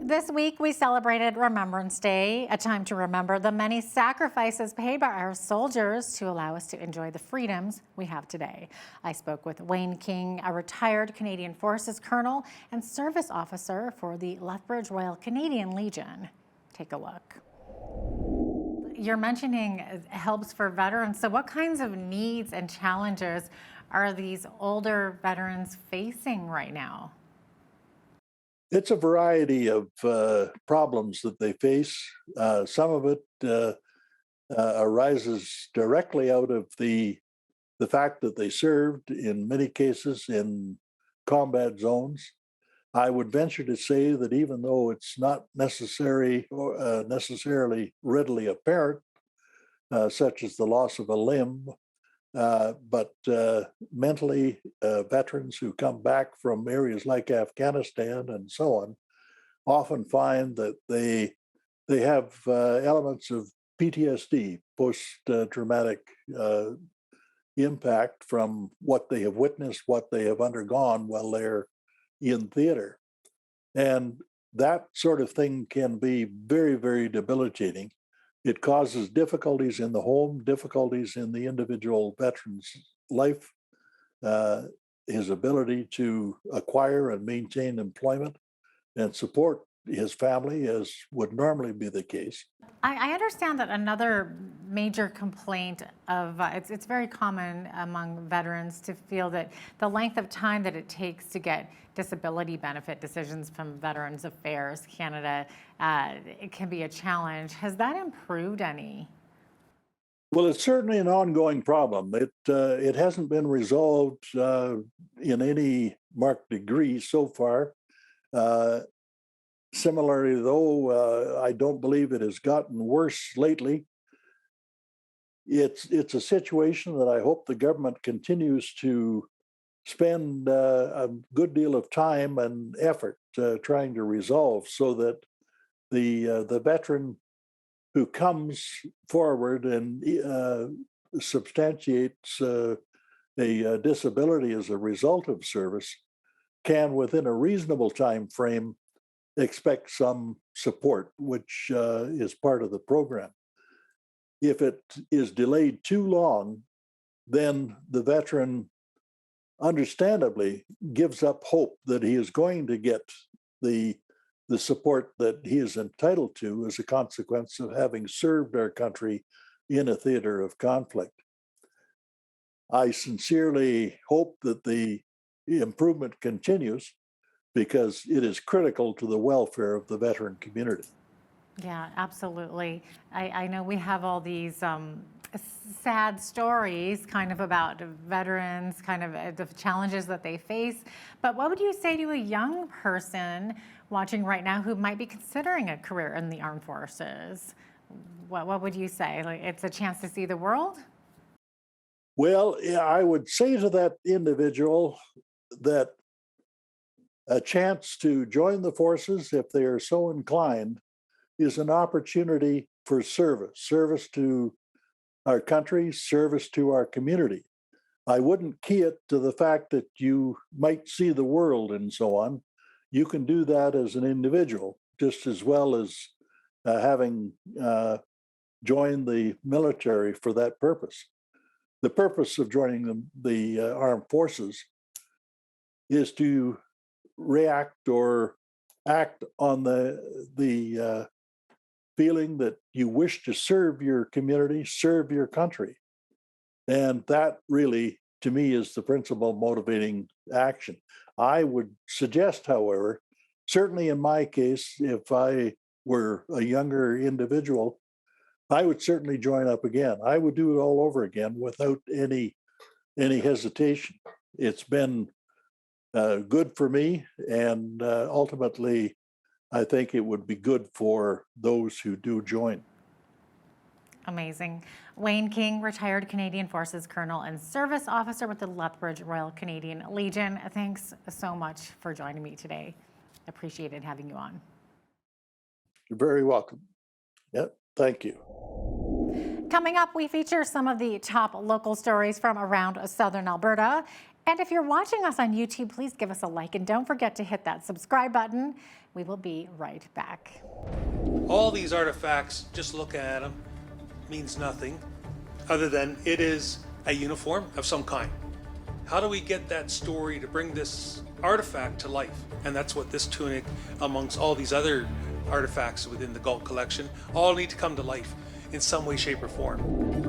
This week, we celebrated Remembrance Day, a time to remember the many sacrifices paid by our soldiers to allow us to enjoy the freedoms we have today. I spoke with Wayne King, a retired Canadian Forces colonel and service officer for the Lethbridge Royal Canadian Legion. Take a look. You're mentioning helps for veterans. So what kinds of needs and challenges are these older veterans facing right now? It's a variety of problems that they face. Some of it arises directly out of the fact that they served, in many cases, in combat zones. I would venture to say that even though it's not necessarily readily apparent, such as the loss of a limb, but mentally, veterans who come back from areas like Afghanistan and so on often find that they have elements of PTSD, post-traumatic impact from what they have witnessed, what they have undergone while they're in theater. And that sort of thing can be very, very debilitating. It causes difficulties in the home, difficulties in the individual veteran's life, his ability to acquire and maintain employment and support his family, as would normally be the case. I understand that another major complaint of it's very common among veterans to feel that the length of time that it takes to get disability benefit decisions from Veterans Affairs Canada, it can be a challenge. Has that improved any? Well, it's certainly an ongoing problem. It hasn't been resolved in any marked degree so far. Similarly, though, I don't believe it has gotten worse lately. It's a situation that I hope the government continues to spend a good deal of time and effort trying to resolve, so that the veteran who comes forward and substantiates a disability as a result of service can, within a reasonable time frame, expect some support, which is part of the program. If it is delayed too long, then the veteran understandably gives up hope that he is going to get the support that he is entitled to as a consequence of having served our country in a theater of conflict. I sincerely hope that the improvement continues, because it is critical to the welfare of the veteran community. Yeah, absolutely. I know we have all these sad stories kind of about veterans, kind of the challenges that they face. But what would you say to a young person watching right now who might be considering a career in the armed forces? What would you say? Like, it's a chance to see the world? Well, yeah, I would say to that individual that a chance to join the forces, if they are so inclined, is an opportunity for service to our country, service to our community. I wouldn't key it to the fact that you might see the world and so on. You can do that as an individual, just as well as having joined the military for that purpose. The purpose of joining the armed forces is to react or act on the feeling that you wish to serve your community, serve your country. And that really, to me, is the principal motivating action. I would suggest, however, certainly in my case, if I were a younger individual, I would certainly join up again. I would do it all over again without any hesitation. It's been good for me, and ultimately, I think it would be good for those who do join. Amazing. Wayne King, retired Canadian Forces colonel and service officer with the Lethbridge Royal Canadian Legion. Thanks so much for joining me today. Appreciated having you on. You're very welcome. Yep, thank you. Coming up, we feature some of the top local stories from around southern Alberta. And if you're watching us on YouTube, please give us a like and don't forget to hit that subscribe button. We will be right back. All these artifacts, just looking at them, means nothing other than it is a uniform of some kind. How do we get that story to bring this artifact to life? And that's what this tunic, amongst all these other artifacts within the Galt collection, all need to come to life in some way, shape, or form.